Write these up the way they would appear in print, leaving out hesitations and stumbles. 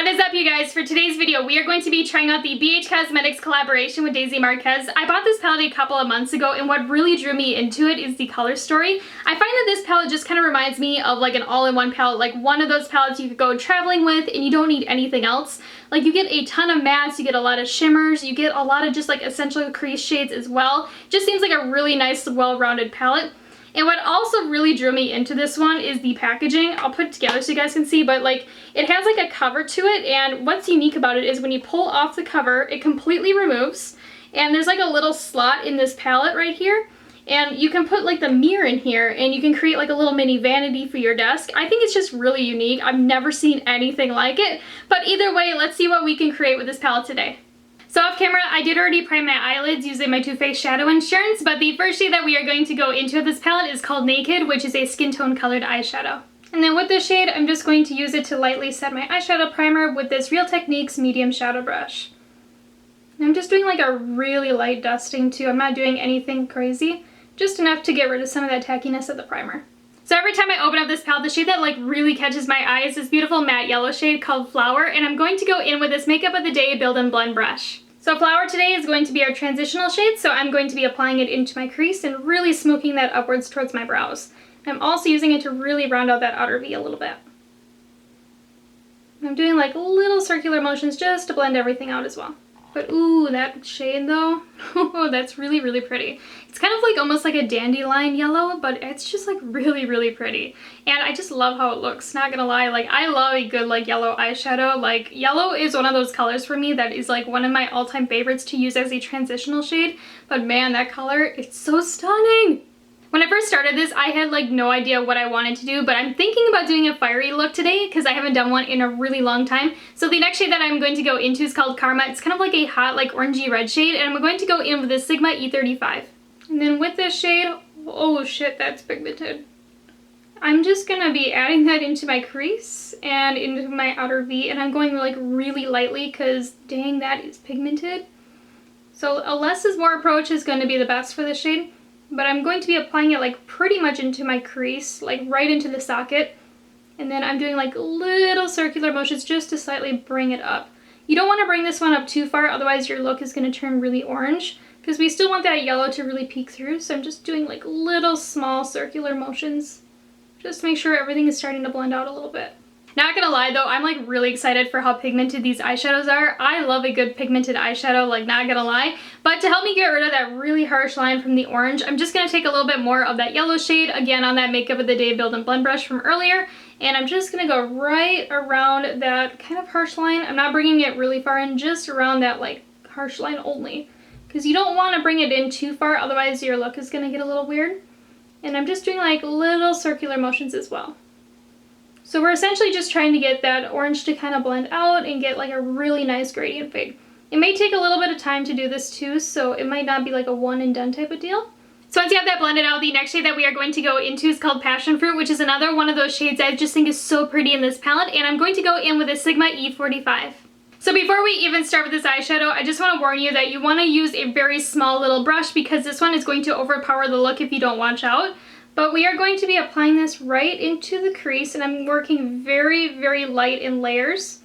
is up, you guys? For today's video, we are going to be trying out the BH Cosmetics collaboration with Daisy Marquez. I bought this palette a couple of months ago, and what really drew me into it is the color story. I find that this palette just kind of reminds me of like an all-in-one palette, like one of those palettes you could go traveling with and you don't need anything else. Like you get a ton of mattes, you get a lot of shimmers, you get a lot of just like essential crease shades as well. Just seems like a really nice, well-rounded palette. And what also really drew me into this one is the packaging. I'll put it together so you guys can see, but like it has like a cover to it, and what's unique about it is when you pull off the cover, it completely removes, and there's like a little slot in this palette right here, and you can put like the mirror in here and you can create like a little mini vanity for your desk. I think it's just really unique. I've never seen anything like it, but either way, let's see what we can create with this palette today. So off camera, I did already prime my eyelids using my Too Faced Shadow Insurance, but the first shade that we are going to go into with this palette is called Naked, which is a skin tone colored eyeshadow. And then with this shade, I'm just going to use it to lightly set my eyeshadow primer with this Real Techniques medium shadow brush. And I'm just doing like a really light dusting too. I'm not doing anything crazy, just enough to get rid of some of that tackiness of the primer. So every time I open up this palette, the shade that like really catches my eye is this beautiful matte yellow shade called Flower, and I'm going to go in with this Makeup of the Day Build and Blend brush. So Flower today is going to be our transitional shade, so I'm going to be applying it into my crease and really smoking that upwards towards my brows. I'm also using it to really round out that outer V a little bit. I'm doing like little circular motions just to blend everything out as well. But ooh, that shade though, oh, that's really, really pretty. It's kind of like almost like a dandelion yellow, but it's just like really, really pretty. And I just love how it looks, not gonna lie. Like I love a good like yellow eyeshadow. Like yellow is one of those colors for me that is like one of my all-time favorites to use as a transitional shade. But man, that color, it's so stunning. When I first started this, I had like no idea what I wanted to do, but I'm thinking about doing a fiery look today because I haven't done one in a really long time. So the next shade that I'm going to go into is called Karma. It's kind of like a hot like orangey red shade, and I'm going to go in with this Sigma E35. And then with this shade, oh shit, that's pigmented. I'm just gonna be adding that into my crease and into my outer V, and I'm going like really lightly because dang, that is pigmented. So a less is more approach is going to be the best for this shade. But I'm going to be applying it like pretty much into my crease, like right into the socket. And then I'm doing like little circular motions just to slightly bring it up. You don't want to bring this one up too far, otherwise your look is going to turn really orange, because we still want that yellow to really peek through. So I'm just doing like little small circular motions just to make sure everything is starting to blend out a little bit. Not gonna lie though, I'm like really excited for how pigmented these eyeshadows are. I love a good pigmented eyeshadow, like not gonna lie. But to help me get rid of that really harsh line from the orange, I'm just gonna take a little bit more of that yellow shade, again on that Makeup of the Day Build and Blend brush from earlier. And I'm just gonna go right around that kind of harsh line. I'm not bringing it really far in, just around that like harsh line only. Because you don't wanna bring it in too far, otherwise your look is gonna get a little weird. And I'm just doing like little circular motions as well. So we're essentially just trying to get that orange to kind of blend out and get like a really nice gradient fade. It may take a little bit of time to do this too, so it might not be like a one and done type of deal. So once you have that blended out, the next shade that we are going to go into is called Passion Fruit, which is another one of those shades I just think is so pretty in this palette, and I'm going to go in with a Sigma E45. So before we even start with this eyeshadow, I just want to warn you that you want to use a very small little brush because this one is going to overpower the look if you don't watch out. But we are going to be applying this right into the crease, and I'm working very, very light in layers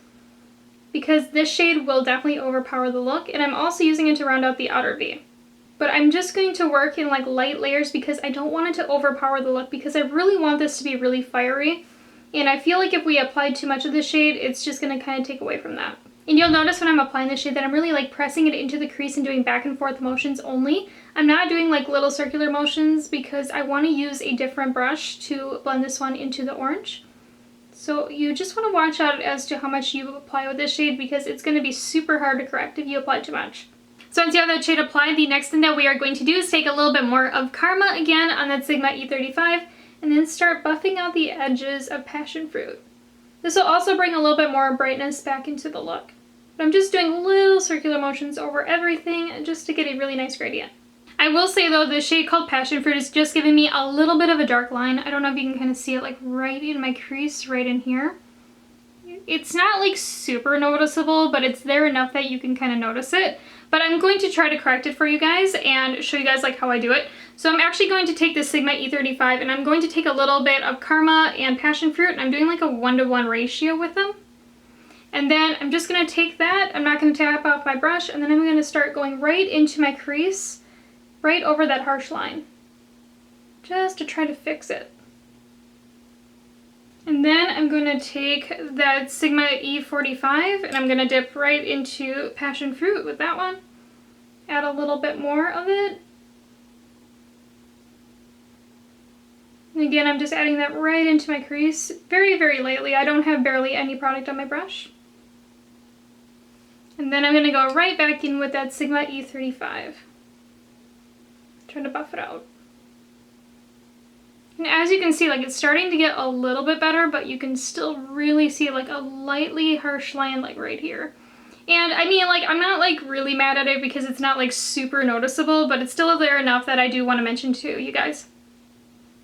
because this shade will definitely overpower the look, and I'm also using it to round out the outer V. But I'm just going to work in like light layers because I don't want it to overpower the look, because I really want this to be really fiery, and I feel like if we apply too much of the shade, it's just going to kind of take away from that. And you'll notice when I'm applying this shade that I'm really like pressing it into the crease and doing back and forth motions only. I'm not doing like little circular motions because I want to use a different brush to blend this one into the orange. So you just want to watch out as to how much you apply with this shade, because it's going to be super hard to correct if you apply too much. So once you have that shade applied, the next thing that we are going to do is take a little bit more of Karma again on that Sigma E35 and then start buffing out the edges of Passion Fruit. This will also bring a little bit more brightness back into the look. But I'm just doing little circular motions over everything just to get a really nice gradient. I will say though, the shade called Passion Fruit is just giving me a little bit of a dark line. I don't know if you can kind of see it like right in my crease, right in here. It's not like super noticeable, but it's there enough that you can kind of notice it. But I'm going to try to correct it for you guys and show you guys like how I do it. So I'm actually going to take the Sigma E35 and I'm going to take a little bit of Karma and Passion Fruit, and I'm doing like a 1-to-1 ratio with them. And then I'm just going to take that, I'm not going to tap off my brush, and then I'm going to start going right into my crease, right over that harsh line, just to try to fix it. And then I'm going to take that Sigma E45 and I'm going to dip right into Passion Fruit with that one. Add a little bit more of it. And again, I'm just adding that right into my crease, very, very lightly. I don't have barely any product on my brush. And then I'm going to go right back in with that Sigma E35. Trying to buff it out. And as you can see, like, it's starting to get a little bit better, but you can still really see like a lightly harsh line like right here. And I mean, like, I'm not like really mad at it because it's not like super noticeable, but it's still there enough that I do want to mention to you guys.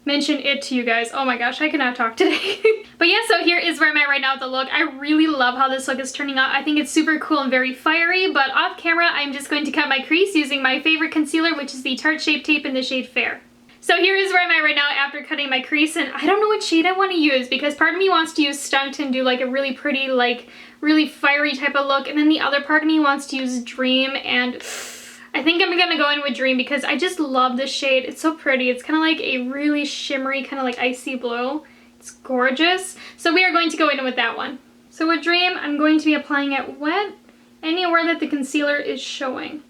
Mention it to you guys. Oh my gosh, I cannot talk today. But yeah, so here is where I'm at right now with the look. I really love how this look is turning out. I think it's super cool and very fiery, but off camera, I'm just going to cut my crease using my favorite concealer, which is the Tarte Shape Tape in the shade Fair. So here is where I'm at right now after cutting my crease, and I don't know what shade I want to use because part of me wants to use Stunt and do like a really pretty, like really fiery type of look, and then the other part of me wants to use Dream, and I think I'm gonna go in with Dream because I just love this shade. It's so pretty. It's kind of like a really shimmery, kind of like icy blue. It's gorgeous. So we are going to go in with that one. So with Dream, I'm going to be applying it wet anywhere that the concealer is showing.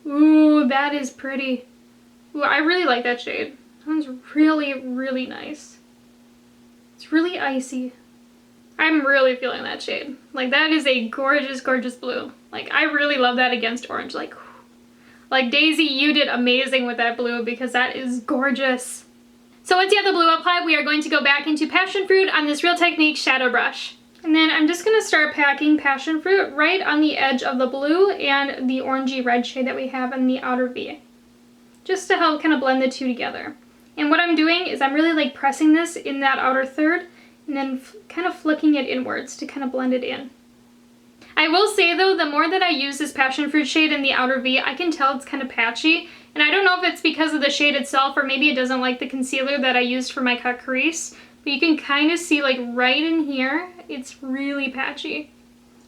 Ooh, that is pretty. Ooh, I really like that shade. That one's really, really nice. It's really icy. I'm really feeling that shade. Like, that is a gorgeous, gorgeous blue. Like, I really love that against orange. Like Daisy, you did amazing with that blue because that is gorgeous. So once you have the blue applied, we are going to go back into Passion Fruit on this Real Techniques shadow brush. And then I'm just going to start packing Passion Fruit right on the edge of the blue and the orangey red shade that we have in the outer V. Just to help kind of blend the two together. And what I'm doing is I'm really like pressing this in that outer third and then kind of flicking it inwards to kind of blend it in. I will say though, the more that I use this Passion Fruit shade in the outer V, I can tell it's kind of patchy. And I don't know if it's because of the shade itself or maybe it doesn't like the concealer that I used for my cut crease. But you can kind of see like right in here, it's really patchy.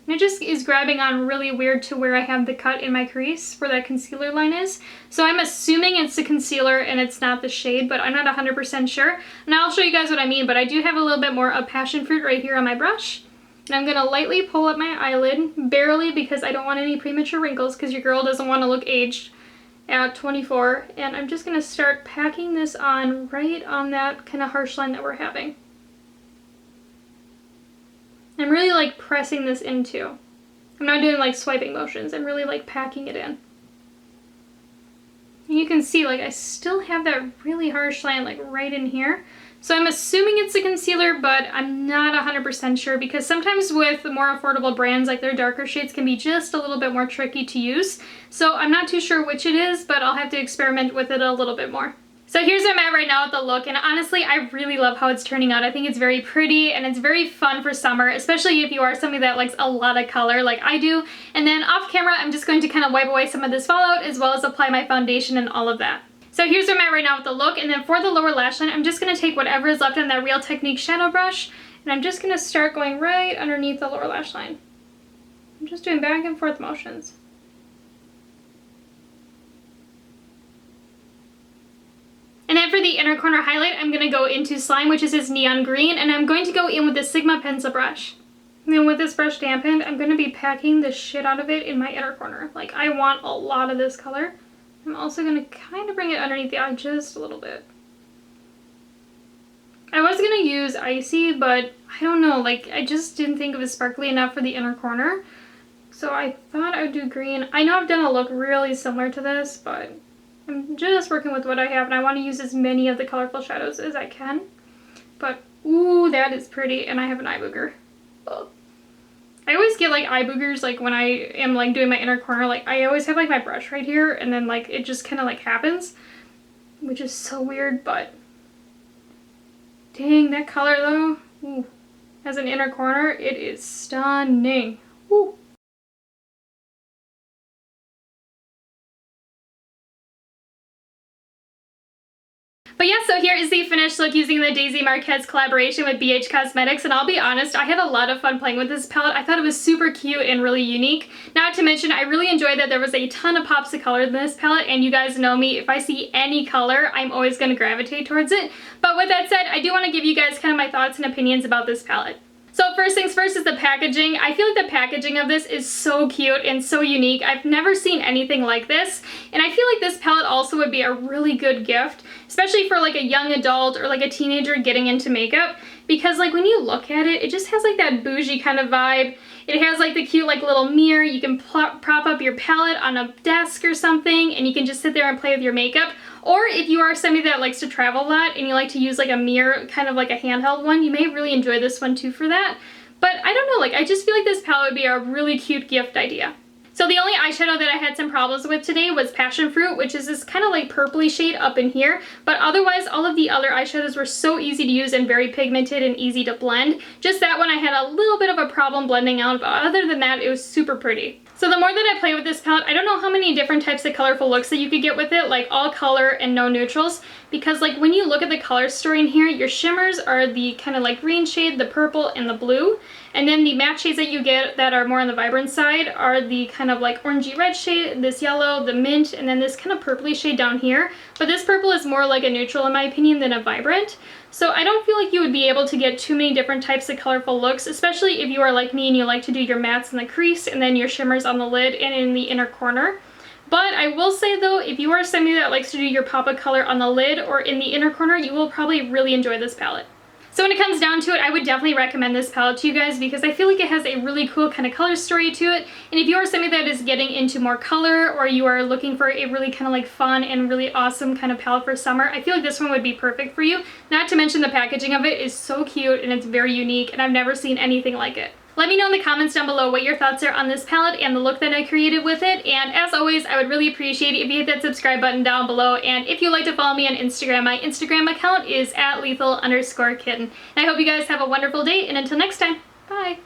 And it just is grabbing on really weird to where I have the cut in my crease where that concealer line is. So I'm assuming it's the concealer and it's not the shade, but I'm not 100% sure. And I'll show you guys what I mean, but I do have a little bit more of Passion Fruit right here on my brush. And I'm gonna lightly pull up my eyelid, barely because I don't want any premature wrinkles because your girl doesn't want to look aged at 24. And I'm just gonna start packing this on right on that kind of harsh line that we're having. I'm really like pressing this into. I'm not doing like swiping motions, I'm really like packing it in. And you can see like I still have that really harsh line like right in here. So I'm assuming it's a concealer, but I'm not 100% sure because sometimes with more affordable brands, like their darker shades can be just a little bit more tricky to use. So I'm not too sure which it is, but I'll have to experiment with it a little bit more. So here's where I'm at right now with the look, and honestly, I really love how it's turning out. I think it's very pretty and it's very fun for summer, especially if you are somebody that likes a lot of color like I do. And then off camera, I'm just going to kind of wipe away some of this fallout as well as apply my foundation and all of that. So here's where I'm at right now with the look, and then for the lower lash line, I'm just going to take whatever is left on that Real Techniques shadow brush, and I'm just going to start going right underneath the lower lash line. I'm just doing back and forth motions. And then for the inner corner highlight, I'm going to go into Slime, which is this neon green, and I'm going to go in with the Sigma pencil brush. And then with this brush dampened, I'm going to be packing the shit out of it in my inner corner. Like, I want a lot of this color. I'm also going to kind of bring it underneath the eye just a little bit. I was going to use Icy, but I don't know, like, I just didn't think it was sparkly enough for the inner corner. So I thought I would do green. I know I've done a look really similar to this, but I'm just working with what I have, and I want to use as many of the colorful shadows as I can. But, ooh, that is pretty, and I have an eye booger. Ugh. I always get like eye boogers like when I am like doing my inner corner. Like I always have like my brush right here and then like it just kind of like happens, which is so weird, but dang, that color though, ooh, as an inner corner, it is stunning. Ooh. But yeah, so here is the finished look using the Daisy Marquez collaboration with BH Cosmetics, and I'll be honest, I had a lot of fun playing with this palette. I thought it was super cute and really unique. Not to mention, I really enjoyed that there was a ton of pops of color in this palette, and you guys know me, if I see any color, I'm always going to gravitate towards it. But with that said, I do want to give you guys kind of my thoughts and opinions about this palette. So first things first is the packaging. I feel like the packaging of this is so cute and so unique. I've never seen anything like this, and I feel like this palette also would be a really good gift, especially for like a young adult or like a teenager getting into makeup, because like when you look at it, it just has like that bougie kind of vibe. It has like the cute like little mirror. You can prop up your palette on a desk or something, and you can just sit there and play with your makeup. Or if you are somebody that likes to travel a lot and you like to use like a mirror, kind of like a handheld one, you may really enjoy this one too for that. But I don't know, like I just feel like this palette would be a really cute gift idea. So the only eyeshadow that I had some problems with today was Passion Fruit, which is this kind of like purpley shade up in here. But otherwise, all of the other eyeshadows were so easy to use and very pigmented and easy to blend. Just that one I had a little bit of a problem blending out, but other than that, it was super pretty. So the more that I play with this palette, I don't know how many different types of colorful looks that you could get with it, like all color and no neutrals, because like when you look at the color story in here, your shimmers are the kind of like green shade, the purple, and the blue. And then the matte shades that you get that are more on the vibrant side are the kind of like orangey red shade, this yellow, the mint, and then this kind of purpley shade down here. But this purple is more like a neutral in my opinion than a vibrant. So I don't feel like you would be able to get too many different types of colorful looks, especially if you are like me and you like to do your mattes in the crease and then your shimmers on the lid and in the inner corner. But I will say though, if you are somebody that likes to do your pop of color on the lid or in the inner corner, you will probably really enjoy this palette. So when it comes down to it, I would definitely recommend this palette to you guys because I feel like it has a really cool kind of color story to it. And if you are somebody that is getting into more color or you are looking for a really kind of like fun and really awesome kind of palette for summer, I feel like this one would be perfect for you. Not to mention the packaging of it is so cute and it's very unique and I've never seen anything like it. Let me know in the comments down below what your thoughts are on this palette and the look that I created with it. And as always, I would really appreciate it if you hit that subscribe button down below. And if you'd like to follow me on Instagram, my Instagram account is @lethal_kitten. And I hope you guys have a wonderful day, and until next time, bye!